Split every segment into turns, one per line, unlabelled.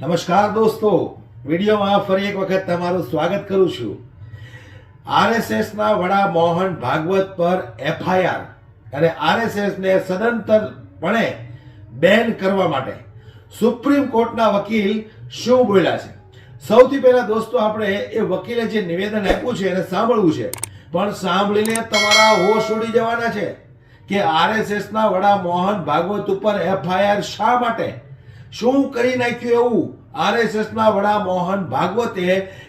નમસ્કાર દોસ્તો, વિડીયોમાં ફરી એક વખત તમારું સ્વાગત કરું છું। આરએસએસના વડા મોહન ભાગવત પર એફઆઈઆર અને આરએસએસને સદંતરપણે બેન કરવા માટે સુપ્રીમ કોર્ટના વકીલ શું બોલ્યા છે। સૌથી પહેલા દોસ્તો આપણે એ વકીલે જે નિવેદન આપ્યું છે એને સાંભળવું છે, પણ સાંભળીને તમારા હોશ ઉડી જવાના છે કે આરએસએસના વડા મોહન ભાગવત ઉપર એફઆઈઆર શા માટે, શું કરી નાખ્યું એવું આરએસએસના વડા મોહન ભાગવતે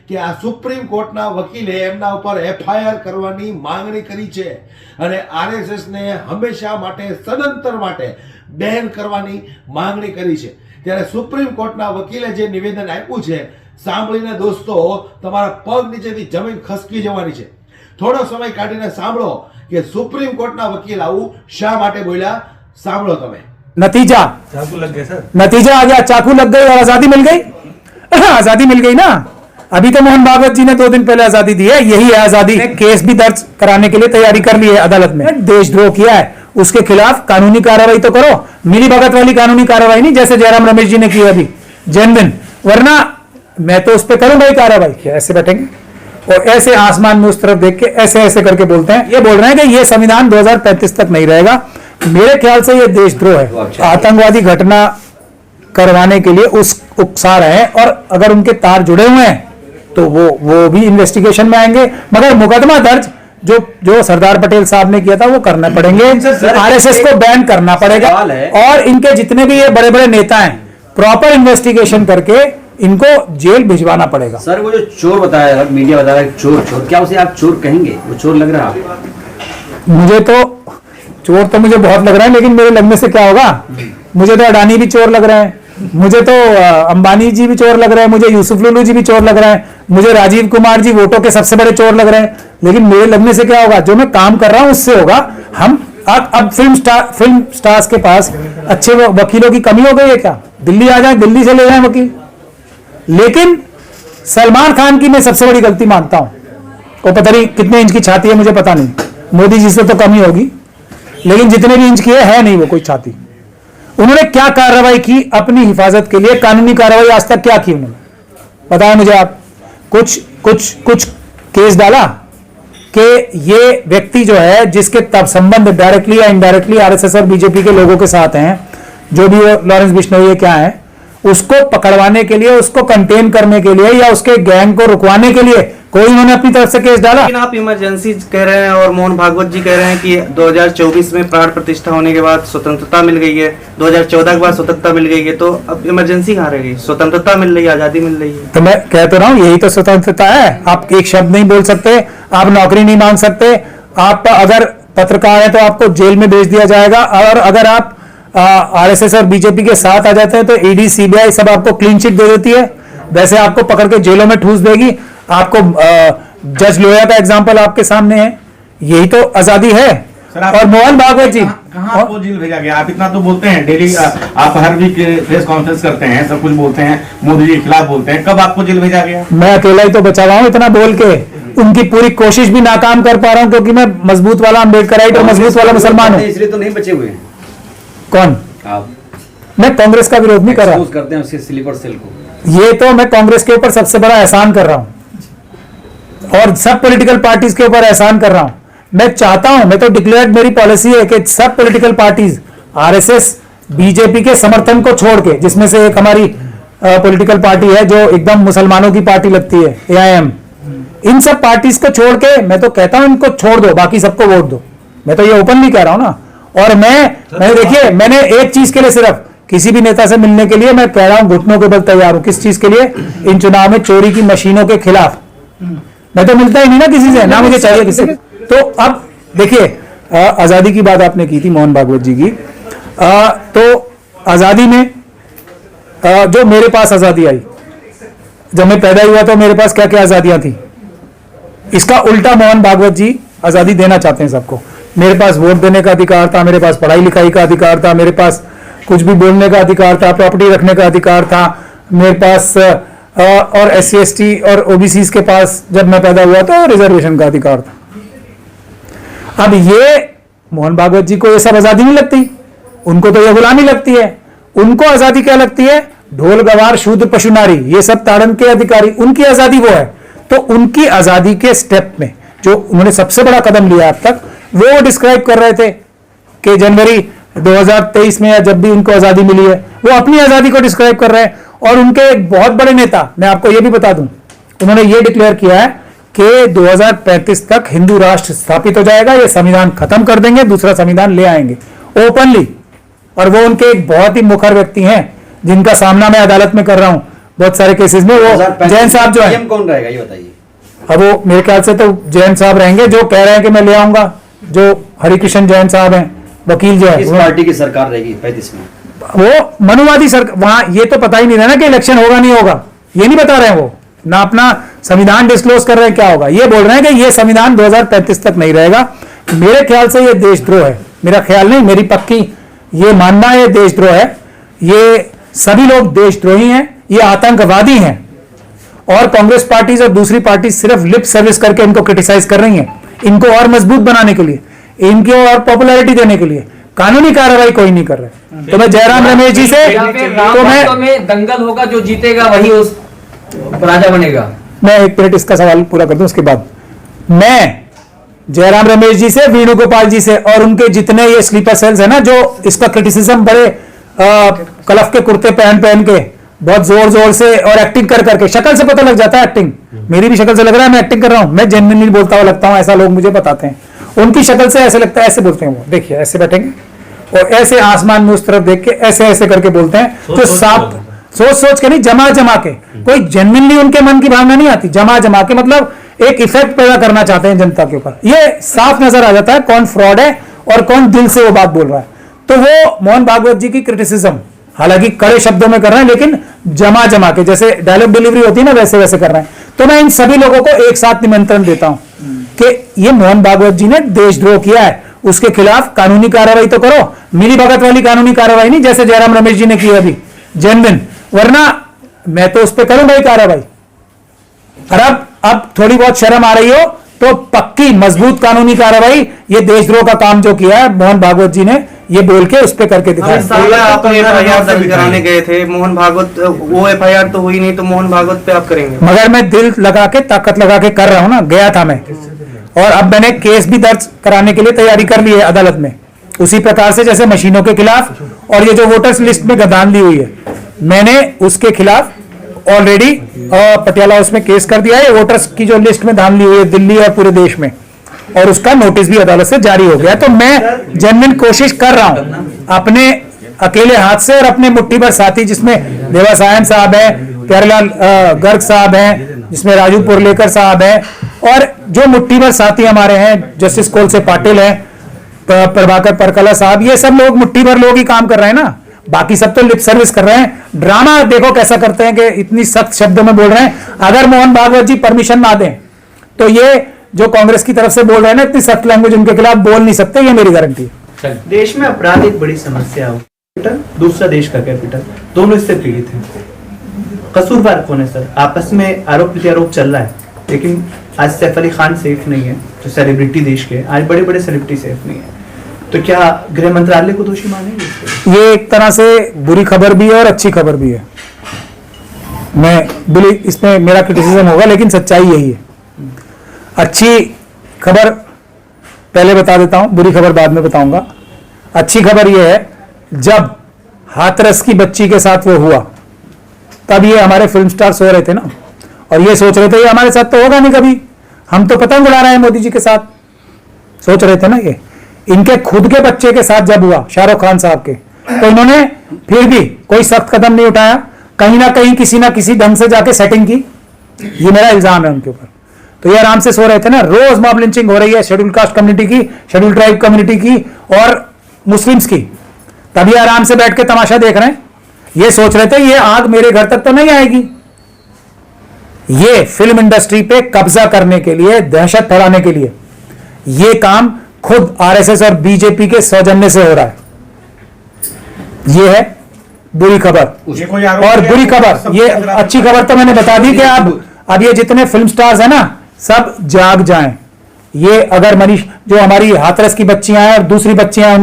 કે આ સુપ્રીમ કોર્ટના વકીલે એમના ઉપર એફઆઈઆર કરવાની માંગણી કરી છે અને આરએસએસને હંમેશા માટે સદંતર માટે બેન કરવાની માંગણી કરી છે। ત્યારે સુપ્રીમ કોર્ટના વકીલે જે નિવેદન આપ્યું છે સાંભળીને દોસ્તો તમારા પગ નીચેથી જમીન ખસકી જવાની છે। થોડો સમય કાઢીને સાંભળો કે સુપ્રીમ कोर्टना वकील आવું શા માટે બોલ્યા, સાંભળો તમે।
नतीजा
चाकू लग गया सर।
नतीजा आ गया, चाकू लग गई और आजादी मिल गई। आजादी मिल गई ना। अभी तो मोहन भागवत जी ने 2 दिन पहले आजादी दी है, यही है आजादी। केस भी दर्ज कराने के लिए तैयारी कर ली है अदालत में। देशद्रोह किया है उसके खिलाफ कानूनी कार्रवाई तो करो, मिली भगत वाली कानूनी कार्रवाई नहीं जैसे जयराम रमेश जी ने की अभी जेनविन, वरना मैं तो उस पर करूंगा ही कार्रवाई। ऐसे बैठेंगे और ऐसे आसमान में उस तरफ देख के ऐसे ऐसे करके बोलते हैं, ये बोल रहे हैं कि ये संविधान 2035 तक नहीं रहेगा। मेरे ख्याल से ये देशद्रोह है, आतंकवादी घटना करवाने के लिए उकसा रहे हैं और अगर उनके तार जुड़े हुए हैं तो वो भी इन्वेस्टिगेशन में आएंगे, मगर मुकदमा दर्ज जो सरदार पटेल साहब ने किया था वो करना पड़ेंगे। आरएसएस को बैन करना पड़ेगा और इनके जितने भी ये बड़े बड़े नेता हैं प्रॉपर इन्वेस्टिगेशन करके इनको जेल भिजवाना पड़ेगा।
सर वो जो चोर बताया, मीडिया बता रहा है चोर, क्या उसे आप चोर कहेंगे? वो चोर लग रहा है आपको?
मुझे तो चोर तो मुझे बहुत लग रहा है, लेकिन मेरे लगने से क्या होगा? मुझे तो अडानी भी चोर लग रहे हैं, मुझे तो अंबानी जी भी चोर लग रहे हैं, मुझे यूसुफ लुलू जी भी चोर लग रहे हैं, मुझे राजीव कुमार जी वोटों के सबसे बड़े चोर लग रहे हैं। लेकिन मेरे लगने से क्या होगा? जो मैं काम कर रहा हूं उससे होगा। हम अब फिल्म स्टार्स के पास अच्छे वकीलों की कमी हो गई है क्या? दिल्ली आ जाए, दिल्ली से ले जाए वकील। लेकिन सलमान खान की मैं सबसे बड़ी गलती मानता हूं, वो पता नहीं कितने इंच की छाती है मुझे पता नहीं, मोदी जी से तो कमी होगी, लेकिन जितने भी इंच की है नहीं वो कोई छाती। उन्होंने क्या कार्रवाई की अपनी हिफाजत के लिए? कानूनी कार्रवाई आज तक क्या की उन्होंने बताया मुझे आप? कुछ केस डाला कि ये व्यक्ति जो है जिसके तब संबंध डायरेक्टली या इनडायरेक्टली आरएसएस और बीजेपी के लोगों के साथ हैं, जो भी वो लॉरेंस बिश्नोई क्या है, उसको पकड़वाने के लिए, उसको कंटेन करने के लिए या उसके गैंग को रुकवाने के लिए कोई उन्होंने अपनी तरफ से केस डाला?
लेकिन आप इमरजेंसी कह रहे हैं और मोहन भागवत जी कह रहे हैं कि 2024 में प्राण प्रतिष्ठा होने के बाद स्वतंत्रता मिल गई है, 2014 के बाद स्वतंत्रता मिल गई है, तो अब इमरजेंसी कहाँ रह गई? स्वतंत्रता मिल रही है, आजादी मिल रही है।
तो मैं कह तो रहा हूँ यही तो स्वतंत्रता है। आप एक शब्द नहीं बोल सकते, आप नौकरी नहीं मांग सकते, आप अगर पत्रकार है तो आपको जेल में भेज दिया जाएगा, और अगर आप आरएसएस और बीजेपी के साथ आ जाते हैं तो ईडी सीबीआई सब आपको क्लीन चिट दे देती है, वैसे आपको पकड़ के जेलों में ठूस देगी। आपको जज लोया का एग्जांपल आपके सामने है, यही तो आजादी है। और मोहन भागवत जी
कहाँ आपको जेल भेजा गया? आप इतना तो बोलते हैं डेली, आप हर वीक प्रेस कॉन्फ्रेंस करते हैं, सब कुछ बोलते हैं, मोदी जी के खिलाफ बोलते हैं, कब आपको जेल भेजा गया?
मैं अकेला ही तो बचा हुआ हूँ इतना बोल के, उनकी पूरी कोशिश भी नाकाम कर पा रहा हूँ क्योंकि मैं मजबूत वाला अम्बेडकराइट और मजबूत वाला मुसलमान हूँ।
इसलिए तो नहीं बचे हुए हैं
कौन?
आप।
मैं कांग्रेस का विरोध नहीं कर रहा,
करते हैं उसके स्लीपर सेल को।
ये तो मैं कांग्रेस के ऊपर सबसे बड़ा एहसान कर रहा हूं और सब पॉलिटिकल पार्टीज के ऊपर एहसान कर रहा हूं। मैं चाहता हूं, मैं तो डिक्लेयर्ड मेरी पॉलिसी है कि सब पॉलिटिकल पार्टीज आरएसएस बीजेपी के समर्थन को छोड़ के, जिसमें से एक हमारी पॉलिटिकल पार्टी है जो एकदम मुसलमानों की पार्टी लगती है, एआईएम, इन सब पार्टीज को छोड़ के मैं तो कहता हूं इनको छोड़ दो, बाकी सबको वोट दो। मैं तो ये ओपनली कह रहा हूं ना। और मैं देखिए, मैंने एक चीज के लिए, सिर्फ किसी भी नेता से मिलने के लिए मैं कह रहा हूं घुटनों के बल तैयार हूं। किस चीज के लिए? इन चुनाव में चोरी की मशीनों के खिलाफ। मैं तो मिलता ही नहीं ना किसी से, ना मुझे चाहिए किसी से। तो अब देखिए, आजादी की बात आपने की थी मोहन भागवत जी की, तो आजादी में जो मेरे पास आजादी आई, जब मैं पैदा हुआ तो मेरे पास क्या क्या आजादियां थी, इसका उल्टा मोहन भागवत जी आजादी देना चाहते हैं सबको। मेरे पास वोट देने का अधिकार था, मेरे पास पढ़ाई लिखाई का अधिकार था, मेरे पास कुछ भी बोलने का अधिकार था, प्रॉपर्टी रखने का अधिकार था, मेरे पास और एससी एसटी और ओबीसी के पास जब मैं पैदा हुआ तो रिजर्वेशन का अधिकार था। अब ये मोहन भागवत जी को ये सब आजादी नहीं लगती, उनको तो ये गुलामी लगती है। उनको आजादी क्या लगती है? ढोल गवार शूद्र पशु नारी ये सब ताड़न के अधिकारी, उनकी आजादी वो है। तो उनकी आजादी के स्टेप में जो उन्होंने सबसे बड़ा कदम लिया अब तक, वो डिस्क्राइब कर रहे थे कि जनवरी 2023 में या जब भी उनको आजादी मिली है, वो अपनी आजादी को डिस्क्राइब कर रहे हैं। और उनके एक बहुत बड़े नेता, मैं आपको ये भी बता दूं, उन्होंने ये डिक्लेयर किया है कि 2035 तक हिंदू राष्ट्र स्थापित हो जाएगा, ये संविधान खत्म कर देंगे, दूसरा संविधान ले आएंगे ओपनली। और वो उनके एक बहुत ही मुखर व्यक्ति हैं जिनका सामना मैं अदालत में कर रहा हूं बहुत सारे केसेस में। वो जैन साहब जो है,
कौन रहेगा ये बताइए।
अब वो मेरे ख्याल से तो जैन साहब रहेंगे, जो कह रहे हैं कि मैं ले आऊंगा, जो हरिकृष्ण जैन साहब हैं, वकील जो है।
किस पार्टी की सरकार रहेगी 35 में?
वो मनुवादी सरकार, वहां ये तो पता ही नहीं रहा ना कि इलेक्शन होगा नहीं होगा, ये नहीं बता रहे हैं वो, ना अपना संविधान डिस्क्लोज कर रहे हैं क्या होगा। ये बोल रहे हैं कि ये संविधान 2035 तक नहीं रहेगा। मेरे ख्याल से ये देशद्रोह है, मेरा ख्याल नहीं, मेरी पक्की ये मानना है देशद्रोह है। ये सभी लोग देशद्रोही हैं, ये आतंकवादी हैं। और कांग्रेस पार्टीज और दूसरी पार्टी सिर्फ लिप सर्विस करके इनको क्रिटिसाइज कर रही हैं, इनको और मजबूत बनाने के लिए, इनकी और पॉपुलैरिटी देने के लिए। कानूनी कार्रवाई कोई नहीं कर रहे। तो मैं जयराम रमेश जी से, तो मैं
दंगल होगा, जो जीतेगा वही उस राजा बनेगा।
मैं एक मिनट इसका सवाल पूरा कर दूं, उसके बाद मैं जयराम रमेश जी से, वेणुगोपाल जी से और उनके जितने ये स्लीपर सेल्स है ना, जो इसका क्रिटिसिज्म बड़े कलफ के कुर्ते पहन पहन के बहुत जोर जोर से और एक्टिंग कर करके, शक्ल से पता लग जाता है एक्टिंग, मेरी भी शक्ल से लग रहा है मैं एक्टिंग कर रहा हूं, मैं जेन्युइनली बोलता हुआ लगता हूं, ऐसा लोग मुझे बताते हैं। उनकी शक्ल से ऐसे लगता है, ऐसे बोलते हैं वो, देखिए ऐसे बैठेंगे और ऐसे आसमान में उस तरफ देख के ऐसे ऐसे करके बोलते हैं। तो साफ सोच सोच के नहीं, जमा जमा के, कोई जेन्युइनली उनके मन की भावना नहीं आती, जमा जमा के मतलब एक इफेक्ट पैदा करना चाहते हैं जनता के ऊपर। ये साफ नजर आ जाता है कौन फ्रॉड है और कौन दिल से वो बात बोल रहा है। तो वो मोहन भागवत जी की क्रिटिसिज्म हालांकि कड़े शब्दों में कर रहे हैं, लेकिन जमा जमा के जैसे डायलॉग डिलीवरी होती है ना, वैसे वैसे कर रहे हैं। तो मैं इन सभी लोगों को एक साथ निमंत्रण देता हूं कि ये मोहन भागवत जी ने देशद्रोह किया है, उसके खिलाफ कानूनी कार्रवाई तो करो, मिली भगत वाली कानूनी कार्रवाई नहीं जैसे जयराम रमेश जी ने की अभी जेन्युइन, वरना मैं तो उस पर करूंगा ही कार्रवाई। और अब थोड़ी बहुत शर्म आ रही हो तो पक्की मजबूत कानूनी कार्रवाई, ये देशद्रोह का काम जो किया है मोहन भागवत जी ने, ये बोल के उस पे करके दिखाया।
आप एफआईआर दर्ज कराने गए थे, मोहन भागवत, वो एफआईआर तो हुई नहीं, तो मोहन भागवत पे आप करेंगे?
मगर मैं दिल लगा के ताकत लगा के कर रहा हूं ना, गया था मैं, और अब मैंने केस भी दर्ज कराने के लिए तैयारी कर ली है अदालत में, उसी प्रकार से जैसे मशीनों के खिलाफ और ये जो वोटर्स लिस्ट में गदान दी हुई है, मैंने उसके खिलाफ ऑलरेडी पटियाला हाउस में केस कर दिया है। वोटर्स की जो लिस्ट में धांधली हुई है दिल्ली और पूरे देश में, और उसका नोटिस भी अदालत से जारी हो गया। तो मैं जेन्युइन कोशिश कर रहा हूं अपने अकेले हाथ से और अपने मुट्ठी भर साथी, जिसमें देवासायन साहब हैं, प्यारेलाल गर्ग साहब हैं, जिसमें राजू पुरलेकर साहब हैं, और जो मुट्ठी भर साथी हमारे हैं, जस्टिस कोलसे पाटिल हैं, प्रभाकर परकला साहब, ये सब लोग मुट्ठी भर लोग ही काम कर रहे हैं ना, बाकी सब तो लिप सर्विस कर रहे हैं। ड्रामा देखो कैसा करते हैं कि इतनी सख्त शब्दों में बोल रहे हैं। अगर मोहन भागवत जी परमिशन ना दें तो ये जो कांग्रेस की तरफ से बोल रहे हैं ना, इतनी सख्त लैंग्वेज उनके खिलाफ बोल नहीं सकते, ये मेरी गारंटी है।
देश में अपराध एक बड़ी समस्या है, कैपिटल दूसरा देश का कैपिटल, दोनों इससे पीड़ित हैं। कसूरवार कौन है सर? आपस में आरोप प्रत्यारोप चल रहा है, लेकिन आज सैफ अली खान सेफ नहीं है, जो सेलिब्रिटी देश के, आज बड़े बड़े सेलिब्रिटी सेफ नहीं है, तो क्या गृह मंत्रालय को दोषी मानेंगे?
ये एक तरह से बुरी खबर भी है और अच्छी खबर भी है। मैं इसमें मेरा क्रिटिसिज्म होगा, लेकिन सच्चाई यही है। अच्छी खबर पहले बता देता हूं, बुरी खबर बाद में बताऊंगा। अच्छी खबर यह है, जब हाथरस की बच्ची के साथ वो हुआ, तब ये हमारे फिल्म स्टार सो रहे थे ना, और ये सोच रहे थे ये हमारे साथ तो होगा नहीं कभी, हम तो पतंग उड़ा रहे हैं मोदी जी के साथ, सोच रहे थे ना। ये इनके खुद के बच्चे के साथ जब हुआ, शाहरुख खान साहब के, तो इन्होंने फिर भी कोई सख्त कदम नहीं उठाया, कहीं ना कहीं किसी ना किसी ढंग से जाके सेटिंग की। ये मेरा इल्जाम है उनके ऊपर। तो ये आराम से सो रहे थे ना। रोज मॉब लिंचिंग हो रही है शेड्यूल कास्ट कम्युनिटी की, शेड्यूल ट्राइब कम्युनिटी की और मुस्लिम्स की, तभी आराम से बैठ के तमाशा देख रहे हैं। ये सोच रहे थे ये आग मेरे घर तक तो नहीं आएगी। ये फिल्म इंडस्ट्री पे कब्जा करने के लिए, दहशत फैलाने के लिए ये काम खुद आरएसएस और बीजेपी के सौजन्य से हो रहा है। ये है बुरी खबर। और बुरी खबर, ये अच्छी खबर तो मैंने बता दी कि अब ये जितने फिल्म स्टार्स हैं ना, सब जाग जाएं। ये अगर मनीष, जो हमारी हाथरस की बच्चियां हैं और दूसरी बच्चियां,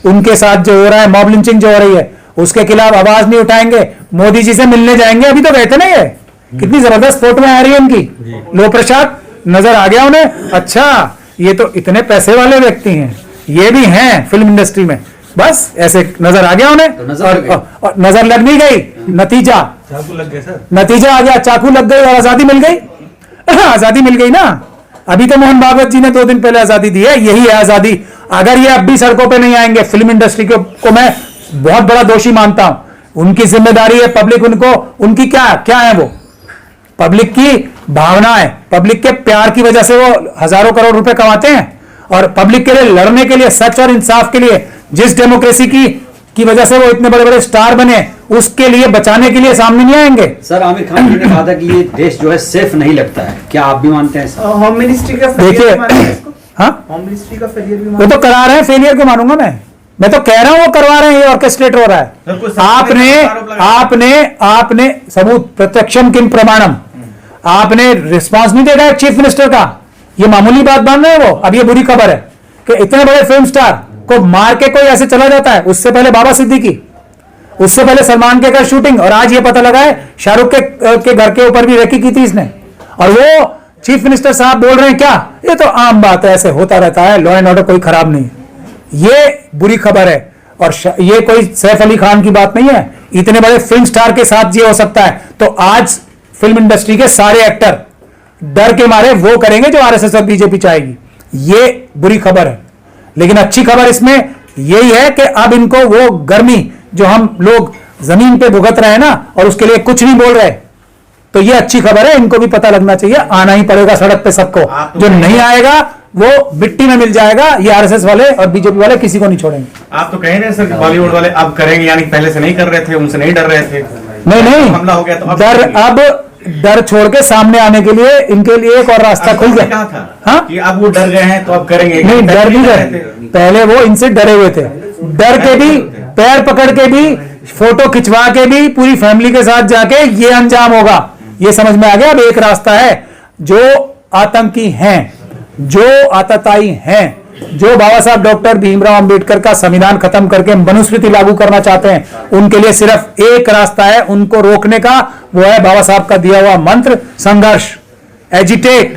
उनके साथ जो हो रहा है, मॉब लिंचिंग जो हो रही है, उसके खिलाफ आवाज नहीं उठाएंगे, मोदी जी से मिलने जाएंगे। अभी तो गए थे ना, ये कितनी जबरदस्त फोटो आ रही है उनकी, लो प्रसाद नजर आ गया उन्हें। अच्छा, ये तो इतने पैसे वाले व्यक्ति हैं, ये भी हैं फिल्म इंडस्ट्री में, बस ऐसे नजर आ गया उन्हें।
तो नजर
नजर लग नहीं गई, नतीजा
चाकू लग गया सर।
नतीजा आ गया, चाकू लग गई और आजादी मिल गई। आजादी मिल गई ना। अभी तो मोहन भागवत जी ने 2 दिन पहले आजादी दी है, यही है आजादी। अगर ये अब भी सड़कों पे नहीं आएंगे, फिल्म इंडस्ट्री को मैं बहुत बड़ा दोषी मानता हूं। उनकी जिम्मेदारी है, पब्लिक उनको, उनकी क्या क्या है, वो पब्लिक की भावना है, पब्लिक के प्यार की वजह से वो हजारों करोड़ रुपए कमाते हैं। और पब्लिक के लिए लड़ने के लिए, सच और इंसाफ के लिए, जिस डेमोक्रेसी की वजह से वो इतने बड़े बड़े स्टार बने, उसके लिए बचाने के लिए सामने नहीं आएंगे।
सर, आमिर खान जी ने कहा था कि ये देश जो है सेफ नहीं लगता है, क्या आप भी मानते हैं सर?
होम मिनिस्ट्री का
देखिए,
फेलियर भी मानते हैं इसको?
हाँ,
होम मिनिस्ट्री का फेलियर भी
वो तो करा रहे हैं, फेलियर क्यों मानूंगा मैं तो कह रहा हूं वो करवा रहे हैं, ये ऑर्केस्ट्रेट हो रहा
सर, कोई
है।
सबूत
आपने सबूत प्रत्यक्षम किम प्रमाणम, आपने रिस्पांस नहीं देखा चीफ मिनिस्टर का। ये मामूली बात मान रहे हैं वो। अब ये बुरी खबर है कि इतने बड़े फिल्म स्टार को मार के कोई ऐसे चला जाता है। उससे पहले बाबा सिद्दीकी, उससे पहले सलमान के घर शूटिंग, और आज ये पता लगा है शाहरुख के घर के ऊपर भी रेकी की थी इसने। और वो चीफ मिनिस्टर साहब बोल रहे हैं क्या, ये तो आम बात है, ऐसे होता रहता है, लॉ एंड ऑर्डर कोई खराब नहीं है। ये बुरी खबर है। और ये कोई सैफ अली खान की बात नहीं है, इतने बड़े फिल्म स्टार के साथ ये हो सकता है। तो आज फिल्म इंडस्ट्री के सारे एक्टर डर के मारे वो करेंगे जो आरएसएस और बीजेपी चाहेगी। ये बुरी खबर है। लेकिन अच्छी खबर इसमें यही है कि अब इनको वो गर्मी जो हम लोग जमीन पे भुगत रहे हैं ना, और उसके लिए कुछ नहीं बोल रहे, तो ये अच्छी खबर है। इनको भी पता लगना चाहिए, आना ही पड़ेगा सड़क पे सबको। जो नहीं आएगा वो मिट्टी में मिल जाएगा। ये आरएसएस वाले और बीजेपी वाले किसी को नहीं छोड़ेंगे।
आप तो कह रहे हैं सर कि बॉलीवुड वाले अब करेंगे, यानी पहले से नहीं कर रहे थे, उनसे नहीं डर रहे थे।
नहीं,
हमला हो गया तो
डर छोड़ के सामने आने के लिए इनके लिए एक और रास्ता खुल गया।
कहा था
हाँ?
कि अब वो डर गए हैं तो अब करेंगे।
नहीं, डर नहीं गए, पहले वो इनसे डरे हुए थे। डर के भी, पैर पकड़ के भी, फोटो खिंचवा के भी, पूरी फैमिली के साथ जाके ये अंजाम होगा, ये समझ में आ गया। अब एक रास्ता है, जो आतंकी हैं, जो आतताई हैं, जो बाबा साहब डॉक्टर भीमराव अंबेडकर का संविधान खत्म करके मनुस्मृति लागू करना चाहते हैं, उनके लिए सिर्फ एक रास्ता है उनको रोकने का, वो है बाबा साहब का दिया हुआ मंत्र, संघर्ष, एजिटेट,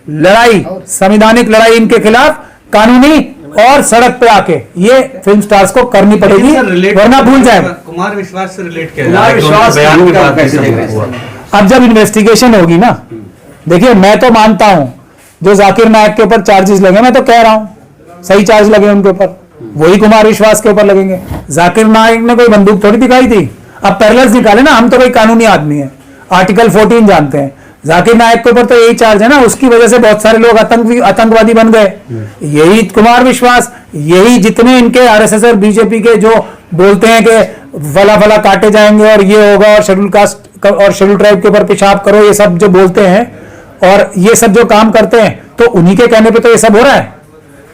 लड़ाई, संवैधानिक लड़ाई इनके खिलाफ, कानूनी और सड़क पे आके ये फिल्म स्टार्स को करनी पड़ेगी, वरना भूल जाए।
कुमार विश्वास से रिलेट किया
कुमार विश्वास कैसे देख रहे हैं?
अब जब इन्वेस्टिगेशन होगी ना, देखिए मैं तो मानता हूं जो जाकिर नायक के ऊपर चार्जेस लगे, मैं तो कह रहा हूं सही चार्ज लगे उनके ऊपर, वही कुमार विश्वास के ऊपर लगेंगे। जाकिर नायक ने कोई बंदूक थोड़ी दिखाई थी। अब पैरेलल्स निकाले ना, हम तो कोई कानूनी आदमी है, आर्टिकल 14 जानते हैं। जाकिर नायक के ऊपर तो यही चार्ज है ना, उसकी वजह से बहुत सारे लोग आतंकवादी बन गए। यही कुमार विश्वास, यही जितने इनके आरएसएस और बीजेपी के जो बोलते हैं कि फला फला काटे जाएंगे और ये होगा और शेड्यूल कास्ट और शेड्यूल ट्राइब के ऊपर पेशाब करो, ये सब जो बोलते हैं और ये सब जो काम करते हैं, तो उन्हीं के कहने पे तो ये सब हो रहा है।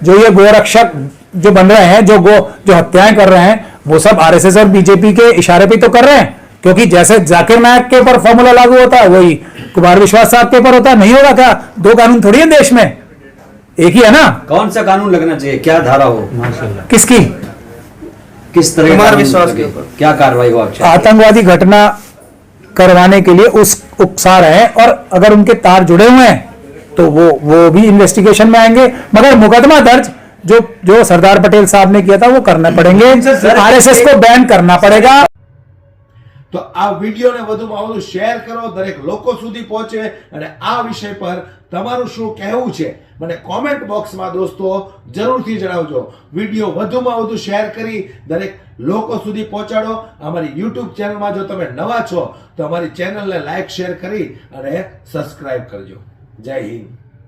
जो ये गोरक्षक जो बन रहे हैं, जो हत्याएं कर रहे हैं, वो सब आरएसएस और बीजेपी के इशारे पे तो कर रहे हैं। क्योंकि जैसे जाकिर नायक के ऊपर फॉर्मूला लागू होता है, वही कुमार विश्वास साहब के ऊपर होता है। नहीं होगा क्या? दो कानून थोड़ी है देश में, एक ही है ना।
कौन सा कानून लगना चाहिए, क्या धारा हो,
किसकी,
किस तरह
कुमार
कानून
विश्वास
लगे?
के ऊपर
क्या कार्रवाई हो आप चाहते हैं?
आतंकवादी घटना करवाने के लिए उकसा रहे हैं, और अगर उनके तार जुड़े हुए हैं तो वो भी इन्वेस्टिगेशन में आएंगे। मगर मुकदमा दर्ज जो सरदार पटेल साहब ने किया था वो करना पड़ेंगे, आरएसएस को बैन करना पड़ेगा।
તો આ વિડીયોને વધુમાં વધુ શેર કરો, દરેક લોકો સુધી પહોંચે, અને આ વિષય પર તમારું શું કહેવું છે મને કોમેન્ટ બોક્સમાં દોસ્તો જરૂરથી જણાવજો। વિડીયો વધુમાં વધુ શેર કરી દરેક લોકો સુધી પહોંચાડો। અમારી YouTube ચેનલમાં જો તમે નવા છો તો અમારી ચેનલને લાઈક શેર કરી અને સબસ્ક્રાઇબ કરજો। જય હિન્દ।